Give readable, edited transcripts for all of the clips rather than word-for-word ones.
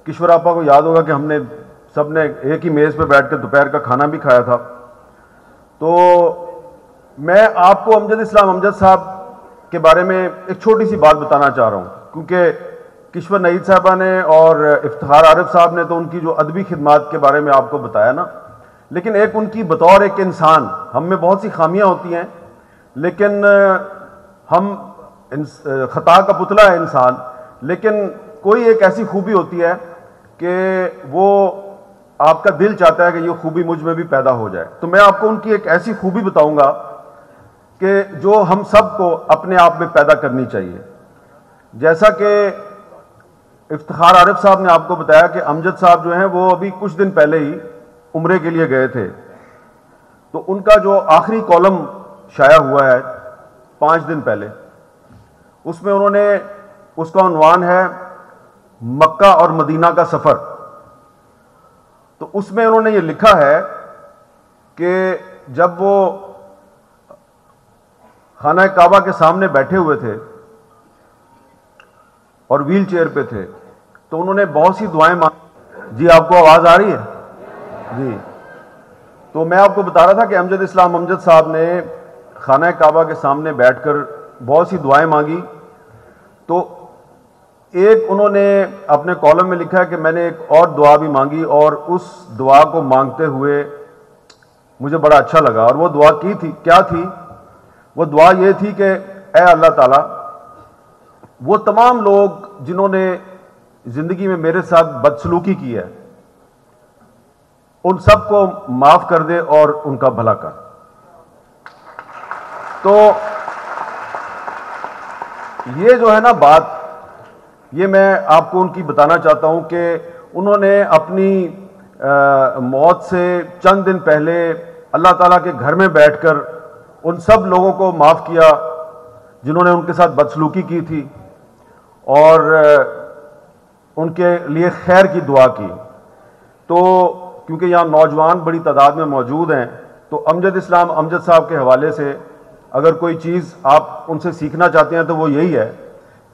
کشور آپا کو یاد ہوگا کہ ہم نے سب نے ایک ہی میز پہ بیٹھ کے دوپہر کا کھانا بھی کھایا تھا. تو میں آپ کو امجد اسلام امجد صاحب کے بارے میں ایک چھوٹی سی بات بتانا چاہ رہا ہوں, کیونکہ کشور نعید صاحبہ نے اور افتخار عارف صاحب نے تو ان کی جو ادبی خدمات کے بارے میں آپ کو بتایا نا, لیکن ایک ان کی بطور ایک انسان, ہم میں بہت سی خامیاں ہوتی ہیں لیکن ہم خطا کا پتلا ہے انسان, لیکن کوئی ایک ایسی خوبی ہوتی ہے کہ وہ آپ کا دل چاہتا ہے کہ یہ خوبی مجھ میں بھی پیدا ہو جائے. تو میں آپ کو ان کی ایک ایسی خوبی بتاؤں گا کہ جو ہم سب کو اپنے آپ میں پیدا کرنی چاہیے. جیسا کہ افتخار عارف صاحب نے آپ کو بتایا کہ امجد صاحب جو ہیں وہ ابھی کچھ دن پہلے ہی عمرے کے لیے گئے تھے, تو ان کا جو آخری کالم شائع ہوا ہے 5 دن پہلے, اس میں انہوں نے, اس کا عنوان ہے مکہ اور مدینہ کا سفر. تو اس میں انہوں نے یہ لکھا ہے کہ جب وہ خانہ کعبہ کے سامنے بیٹھے ہوئے تھے اور ویل چیئر پہ تھے, تو انہوں نے بہت سی دعائیں مانگی. جی آپ کو آواز آ رہی ہے؟ جی. تو میں آپ کو بتا رہا تھا کہ امجد اسلام امجد صاحب نے خانہ کعبہ کے سامنے بیٹھ کر بہت سی دعائیں مانگی. تو ایک انہوں نے اپنے کالم میں لکھا ہے کہ میں نے ایک اور دعا بھی مانگی, اور اس دعا کو مانگتے ہوئے مجھے بڑا اچھا لگا. اور وہ دعا کی تھی, کیا تھی وہ دعا؟ یہ تھی کہ اے اللہ تعالیٰ, وہ تمام لوگ جنہوں نے زندگی میں میرے ساتھ بدسلوکی کی ہے ان سب کو معاف کر دے اور ان کا بھلا کر. تو یہ جو ہے نا بات, یہ میں آپ کو ان کی بتانا چاہتا ہوں کہ انہوں نے اپنی موت سے چند دن پہلے اللہ تعالیٰ کے گھر میں بیٹھ کر ان سب لوگوں کو معاف کیا جنہوں نے ان کے ساتھ بدسلوکی کی تھی, اور ان کے لیے خیر کی دعا کی. تو کیونکہ یہاں نوجوان بڑی تعداد میں موجود ہیں, تو امجد اسلام امجد صاحب کے حوالے سے اگر کوئی چیز آپ ان سے سیکھنا چاہتے ہیں تو وہ یہی ہے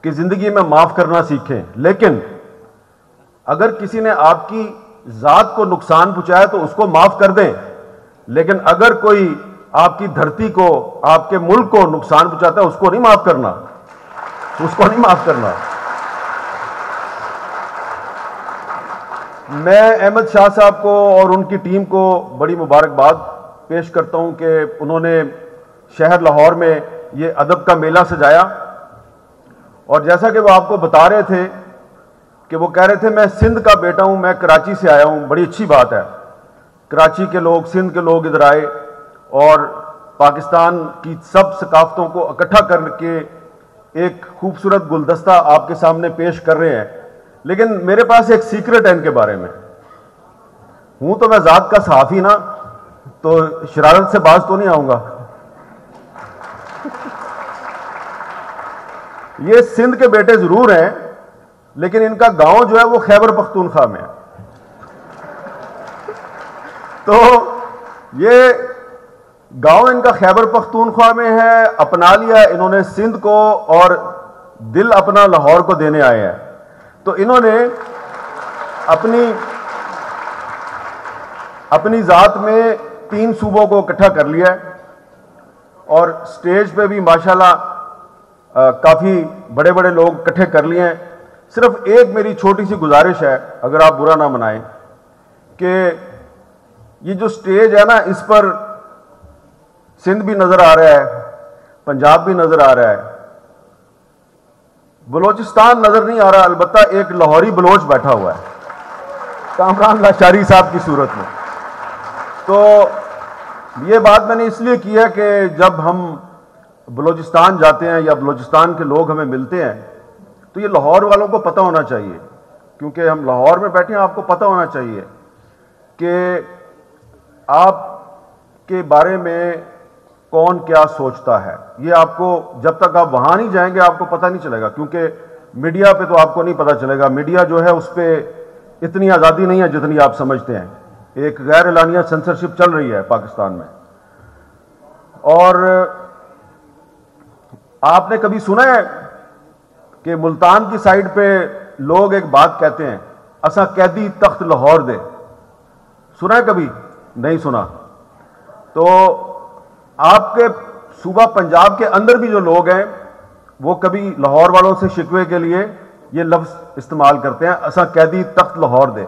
کہ زندگی میں معاف کرنا سیکھیں. لیکن اگر کسی نے آپ کی ذات کو نقصان پہنچایا تو اس کو معاف کر دیں, لیکن اگر کوئی آپ کی دھرتی کو, آپ کے ملک کو نقصان پہنچاتا ہے اس کو نہیں معاف کرنا, اس کو نہیں معاف کرنا. میں احمد شاہ صاحب کو اور ان کی ٹیم کو بڑی مبارکباد پیش کرتا ہوں کہ انہوں نے شہر لاہور میں یہ ادب کا میلہ سجایا. اور جیسا کہ وہ آپ کو بتا رہے تھے کہ وہ کہہ رہے تھے میں سندھ کا بیٹا ہوں, میں کراچی سے آیا ہوں. بڑی اچھی بات ہے, کراچی کے لوگ, سندھ کے لوگ ادھر آئے اور پاکستان کی سب ثقافتوں کو اکٹھا کر کے ایک خوبصورت گلدستہ آپ کے سامنے پیش کر رہے ہیں. لیکن میرے پاس ایک سیکرٹ ہے ان کے بارے میں. ہوں تو میں ذات کا صحافی نا, تو شرارت سے باز تو نہیں آؤں گا. یہ سندھ کے بیٹے ضرور ہیں, لیکن ان کا گاؤں جو ہے وہ خیبر پختونخوا میں ہے. تو یہ گاؤں ان کا خیبر پختونخوا میں ہے, اپنا لیا انہوں نے سندھ کو, اور دل اپنا لاہور کو دینے آئے ہیں. تو انہوں نے اپنی ذات میں 3 صوبوں کو اکٹھا کر لیا ہے, اور سٹیج پہ بھی ماشاءاللہ کافی بڑے بڑے لوگ اکٹھے کر لیے ہیں. صرف ایک میری چھوٹی سی گزارش ہے, اگر آپ برا نہ منائیں, کہ یہ جو سٹیج ہے نا, اس پر سندھ بھی نظر آ رہا ہے, پنجاب بھی نظر آ رہا ہے, بلوچستان نظر نہیں آ رہا. البتہ ایک لاہوری بلوچ بیٹھا ہوا ہے, کامران لاچاری صاحب کی صورت میں. تو یہ بات میں نے اس لیے کی ہے کہ جب ہم بلوچستان جاتے ہیں یا بلوچستان کے لوگ ہمیں ملتے ہیں تو یہ لاہور والوں کو پتہ ہونا چاہیے, کیونکہ ہم لاہور میں بیٹھے ہیں, آپ کو پتہ ہونا چاہیے کہ آپ کے بارے میں کون کیا سوچتا ہے. یہ آپ کو جب تک آپ وہاں نہیں جائیں گے آپ کو پتہ نہیں چلے گا, کیونکہ میڈیا پہ تو آپ کو نہیں پتہ چلے گا. میڈیا جو ہے اس پہ اتنی آزادی نہیں ہے جتنی آپ سمجھتے ہیں. ایک غیر اعلانیہ سینسرشپ چل رہی ہے پاکستان میں. اور آپ نے کبھی سنا ہے کہ ملتان کی سائڈ پہ لوگ ایک بات کہتے ہیں اسا قیدی تخت لاہور دے. سنا ہے کبھی؟ نہیں سنا. تو آپ کے صوبہ پنجاب کے اندر بھی جو لوگ ہیں وہ کبھی لاہور والوں سے شکوے کے لیے یہ لفظ استعمال کرتے ہیں, اسا قیدی تخت لاہور دے.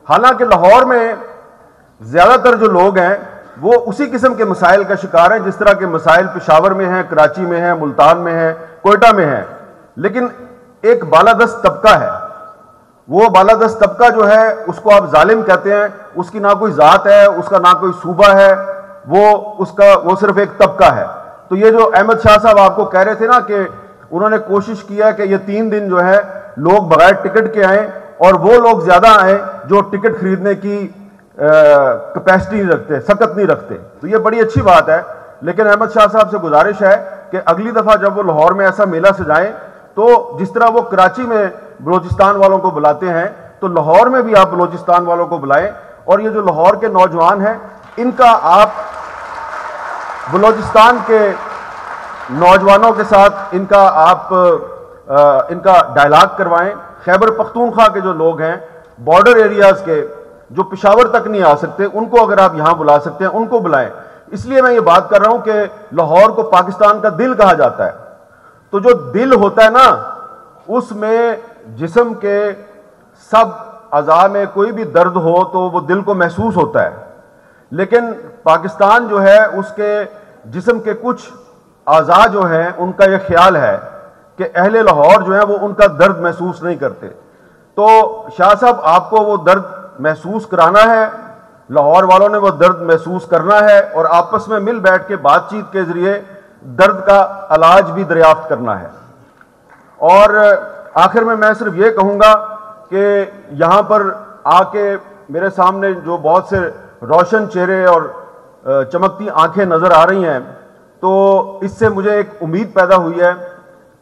حالانکہ لاہور میں زیادہ تر جو لوگ ہیں وہ اسی قسم کے مسائل کا شکار ہیں جس طرح کے مسائل پشاور میں ہیں, کراچی میں ہیں, ملتان میں ہیں, کوئٹہ میں ہیں. لیکن ایک بالادست طبقہ ہے, وہ بالادست طبقہ جو ہے اس کو آپ ظالم کہتے ہیں. اس کی نہ کوئی ذات ہے, اس کا نہ کوئی صوبہ ہے, وہ صرف ایک طبقہ ہے. تو یہ جو احمد شاہ صاحب آپ کو کہہ رہے تھے نا کہ انہوں نے کوشش کیا کہ یہ 3 دن جو ہے لوگ بغیر ٹکٹ کے آئیں اور وہ لوگ زیادہ آئیں جو ٹکٹ خریدنے کی کیپیسٹی نہیں رکھتے, سکت نہیں رکھتے. تو یہ بڑی اچھی بات ہے. لیکن احمد شاہ صاحب سے گزارش ہے کہ اگلی دفعہ جب وہ لاہور میں ایسا میلہ سجائیں تو جس طرح وہ کراچی میں بلوچستان والوں کو بلاتے ہیں تو لاہور میں بھی آپ بلوچستان والوں کو بلائیں. اور یہ جو لاہور کے نوجوان ہیں ان کا آپ بلوچستان کے نوجوانوں کے ساتھ ان کا ڈائلاگ کروائیں. خیبر پختونخوا کے جو لوگ ہیں بارڈر ایریاز کے جو پشاور تک نہیں آ سکتے ان کو اگر آپ یہاں بلا سکتے ہیں ان کو بلائیں. اس لیے میں یہ بات کر رہا ہوں کہ لاہور کو پاکستان کا دل کہا جاتا ہے. تو جو دل ہوتا ہے نا اس میں جسم کے سب اعضاء میں کوئی بھی درد ہو تو وہ دل کو محسوس ہوتا ہے. لیکن پاکستان جو ہے اس کے جسم کے کچھ اعضاء جو ہیں ان کا یہ خیال ہے کہ اہل لاہور جو ہیں وہ ان کا درد محسوس نہیں کرتے. تو شاہ صاحب آپ کو وہ درد محسوس کرانا ہے, لاہور والوں نے وہ درد محسوس کرنا ہے اور آپس میں مل بیٹھ کے بات چیت کے ذریعے درد کا علاج بھی دریافت کرنا ہے. اور آخر میں صرف یہ کہوں گا کہ یہاں پر آ کے میرے سامنے جو بہت سے روشن چہرے اور چمکتی آنکھیں نظر آ رہی ہیں تو اس سے مجھے ایک امید پیدا ہوئی ہے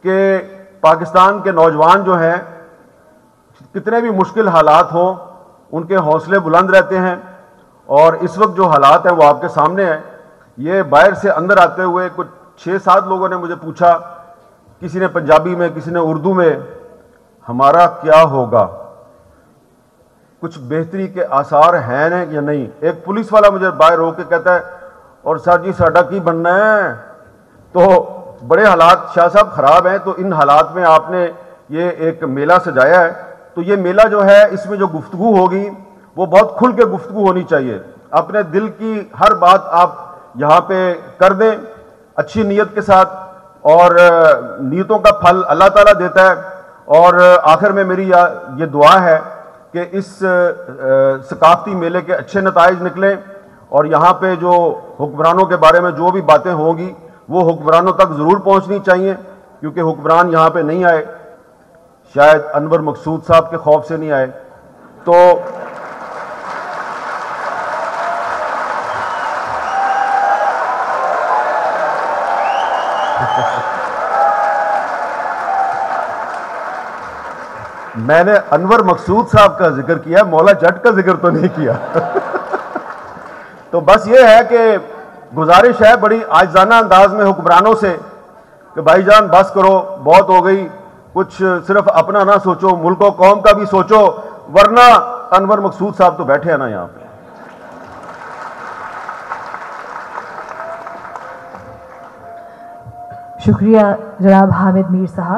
کہ پاکستان کے نوجوان جو ہیں کتنے بھی مشکل حالات ہوں ان کے حوصلے بلند رہتے ہیں. اور اس وقت جو حالات ہیں وہ آپ کے سامنے ہیں. یہ باہر سے اندر آتے ہوئے کچھ 6-7 لوگوں نے مجھے پوچھا, کسی نے پنجابی میں, کسی نے اردو میں, ہمارا کیا ہوگا, کچھ بہتری کے آثار ہیں یا نہیں. ایک پولیس والا مجھے باہر رو کے کہتا ہے اور سر جی ساڈا کی بننا ہے. تو بڑے حالات شاہ صاحب خراب ہیں. تو ان حالات میں آپ نے یہ ایک میلہ سجایا ہے. تو یہ میلہ جو ہے اس میں جو گفتگو ہوگی وہ بہت کھل کے گفتگو ہونی چاہیے. اپنے دل کی ہر بات آپ یہاں پہ کر دیں اچھی نیت کے ساتھ, اور نیتوں کا پھل اللہ تعالیٰ دیتا ہے. اور آخر میں میری یہ دعا ہے کہ اس ثقافتی میلے کے اچھے نتائج نکلیں اور یہاں پہ جو حکمرانوں کے بارے میں جو بھی باتیں ہوں گی وہ حکمرانوں تک ضرور پہنچنی چاہیے, کیونکہ حکمران یہاں پہ نہیں آئے, شاید انور مقصود صاحب کے خوف سے نہیں آئے. تو میں نے انور مقصود صاحب کا ذکر کیا, مولا جٹ کا ذکر تو نہیں کیا. تو بس یہ ہے کہ گزارش ہے بڑی عاجزانہ انداز میں حکمرانوں سے کہ بھائی جان بس کرو, بہت ہو گئی, کچھ صرف اپنا نہ سوچو, ملک و قوم کا بھی سوچو, ورنہ انور مقصود صاحب تو بیٹھے ہیں نا یہاں پہ. شکریہ جناب حامد میر صاحب.